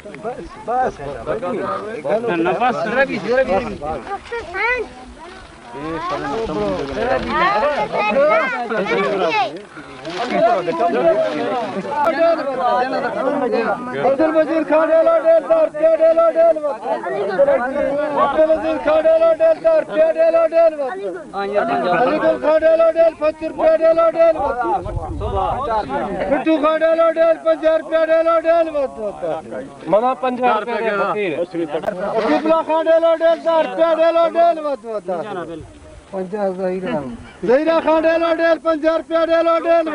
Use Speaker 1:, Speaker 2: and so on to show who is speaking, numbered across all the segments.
Speaker 1: बस नफस रबी
Speaker 2: अब्दुल वजीर खान डेलो डेल दार डेलो डेल अब्दुल वजीर खान डेलो डेल दार डेलो डेल अलीगुल खान डेलो डेल 25 रुपया डेलो डेल बिट्टू खान डेलो डेल 50 रुपया डेलो डेल मना 50 रुपया अकीबुल्ला खान डेलो डेल दार डेलो डेल 50 ज़हीरा खान डेलो डेल 50 रुपया डेलो डेल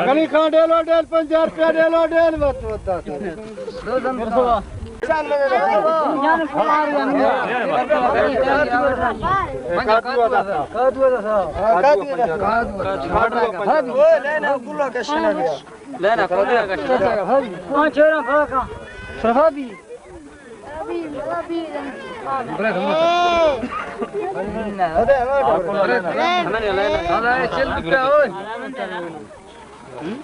Speaker 2: गली खान डेलो डेल 50 रुपया डेलो डेल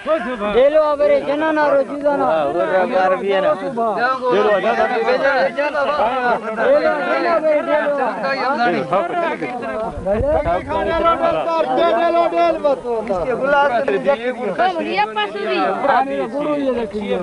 Speaker 2: डेलो अबरे जनना रोजीदाना बार भी है ना डेलो इसके गुलाब ये पसुरी गुरु ये देखिए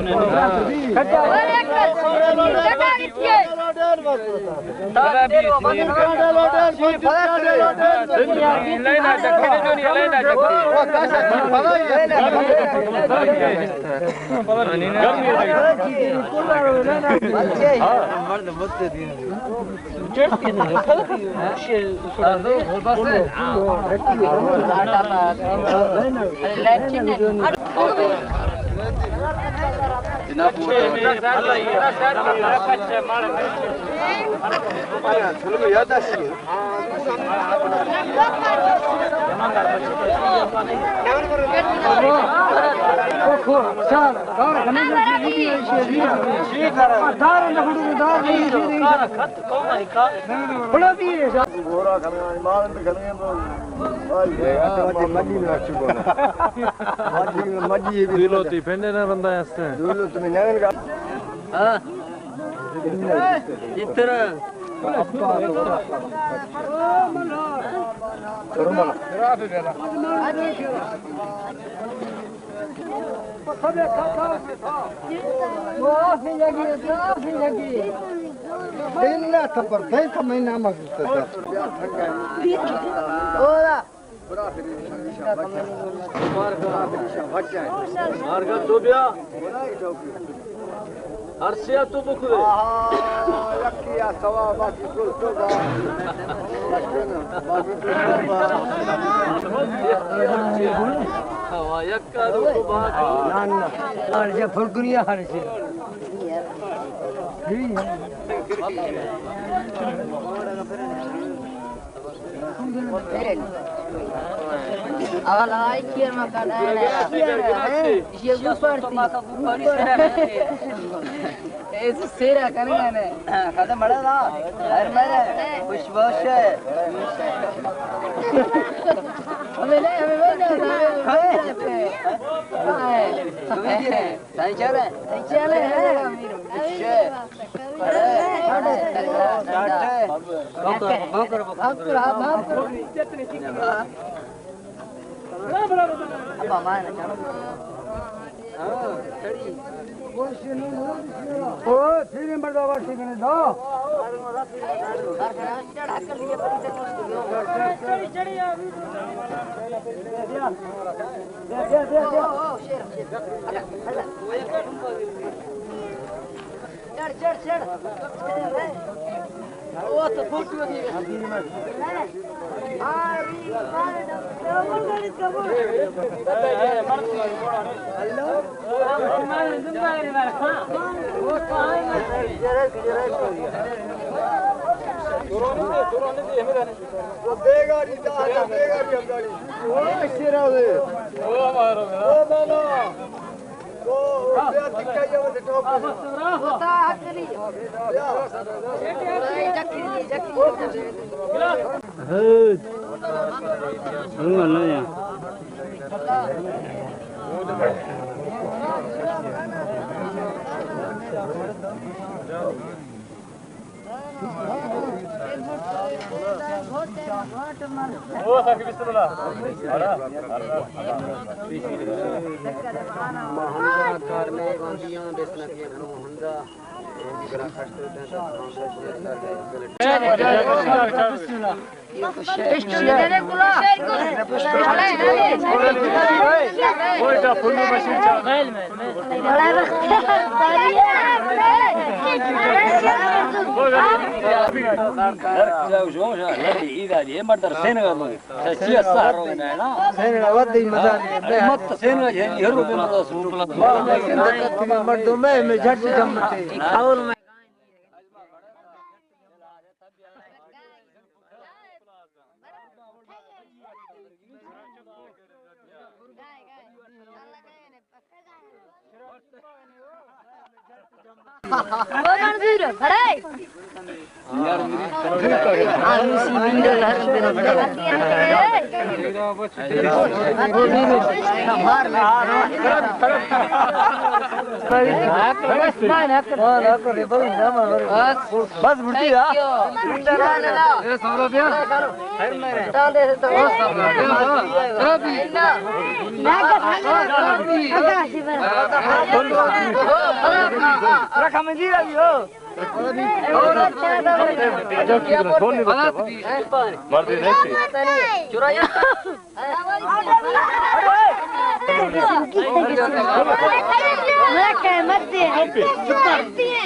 Speaker 2: Arsiya tu bukure. Yakkiya savabat kul toba. Hava yakka toba. Nan arja fulkuniya harse.
Speaker 3: Awal aikir makanan. Ia gusar tu maka bukari sera. ऐसे सेरा करेंगे ने खत्म बड़ा ना यार मेरे खुशबोश है हमें नहीं सही चले फिर बर्दाश्त करने दो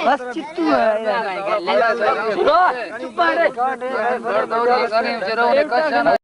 Speaker 3: बस चित्तू है